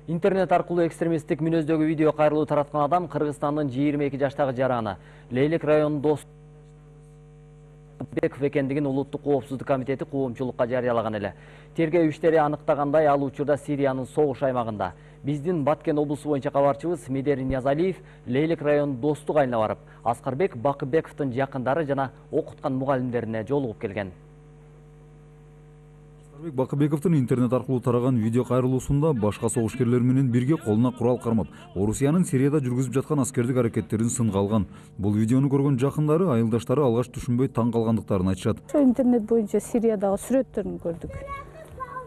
Интернет аркылуу экстремисттик мүнөздөгү видео кайрылуу тараткан адам Кыргызстандын 22 жаштагы жараны Лейлек районунун Достбеков экендигин Улуттук коопсуздук комитети коомчулукка жарыялаган эле. Тергөө иштери аныктагандай, ал учурда Сириянын согуш аймагында. Биздин Баткен облусу боюнча кабарчыбыз Медер Ниязалиев Лейлек районунун Достук айылына барып, Аскарбек Бакыбековдун жакындары жана окуткан мугалимдерине жолугуп келген. Аскарбек Бакыбековдун интернет аркылуу тараган видео кайрылуусунда башка согушкерлер менен бирге колуна курал кармап, Орусиянын Сирияда жүргүзүп жаткан аскердик аракеттерин сынга алган. Бул видеону көргөн жакындары, айылдаштары алгач түшүнбөй таң калгандыктарын айтышат. Интернет боюнча Сириядагы сүрөттөрүн көрдүк.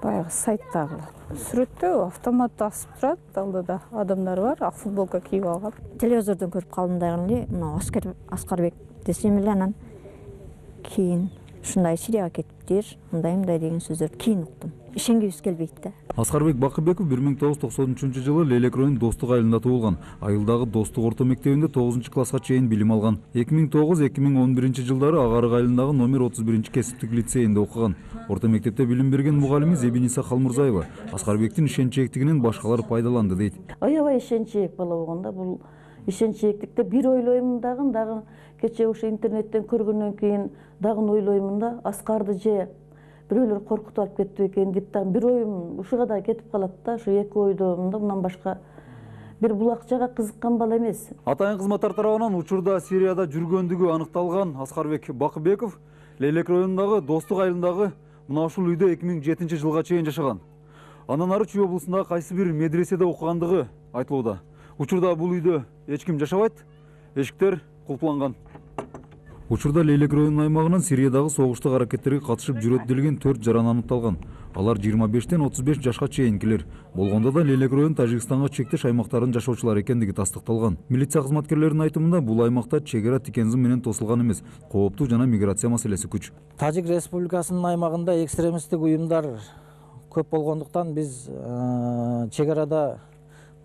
Баягы сайттагы сүрөттө автомат асып турат, алдыда адамдар бар, ак футболка кийип алган. Телевизордон көрүп калдым дагы, мына Аскарбек десем эле, анан кийин ушундай Сирияга кетиптир, мындай деген сөздөрдү кийин уктум. Ишенгибиз келбейт да. Аскарбек Бакыбеков 1993-жылы Лейлек районунун Достук айылында туулган. Айылдагы Достук орто мектебинде 9-класска чейин билим алган. 2009-2011 жылдары Агарык айылындагы номер 31 кесиптик лицейинде окуган. Орто мектепте билим берген мугалими Зебиниса Халмурзаева Аскарбектин ишенчээктигинен башкалар пайдаланды дейт. Аябай ишенчээк бала болгондо, бул ишенчээктикте бир ойлоймун дагы кече ошо интернеттен көргөндөн кийин дагы ойлоймун да, Аскарды же бирөөлөр коркутуп алып кетти экен деп дагы бир оюм ушуга да кетип калат да. Ошо эки ойдомун да, мындан башка бир булакчага кызыккан бала эмес. Атайын кызматтар тарабынан учурда Сирияда жүргөндүгү аныкталган Аскарбек Бакыбеков Лейлек районундагы Достук айылындагы мына ушул үйдө 2007-жылга чейин жашаган. Андан ары Чүй облусундагы кайсы бир медреседе окугандыгы айтылууда. Учурда бул үйдө эч ким жашабайт, эшиктер кулпланган. Учурда Лейлек районунун аймагынан Сириядагы согуштук аракеттерге катышып жүрөт делген 4 жаран аныкталган. Алар 25-тен 35 жашка чейинкилер. Болгондо да Лейлек район Тажикстанга чектеш аймактарын жашоочулар экендиги тастыкталган. Милиция кызматкерлеринин айтымында бул аймакта чегара тикензим менен тосулган эмес, кооптуу жана миграция маселеси күч. Тажик Республикасынын аймагында экстремисттик уюмдар көп болгондуктан биз чегарада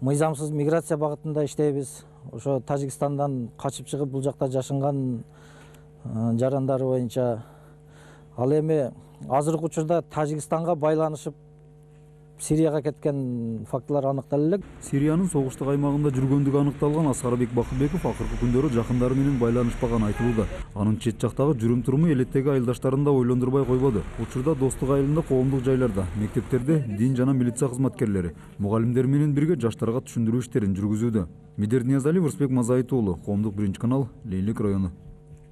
мыйзамсыз миграция багытында иштейбиз. Ошо Тажикстандан качып чыгып бул жакта жашынган жарандары боюнча, ал эми азыркы учурда Тажикстанга байланышып Сирияга кеткен фактылар аныкталып элек. Сириянын согуштук аймагында жүргөндүгү аныкталган Аскарбек Бакыбеков акыркы күндөрү жакындары менен байланышпаган айтылууда. Анын чет жактагы жүрүм-туруму элеттеги айылдаштарын да ойлондурбай койбоду. Учурда Достук айылында, коомдук жайларда, мектептерде дин жана милиция кызматкерлери, мугалимдер менен бирге жаштарга түшүндүрүү иштерин жүргүзүүдө. Медер Ниязалиев, Урусбек Мазаит уулу, Коомдук 1 канал, Лейлек району.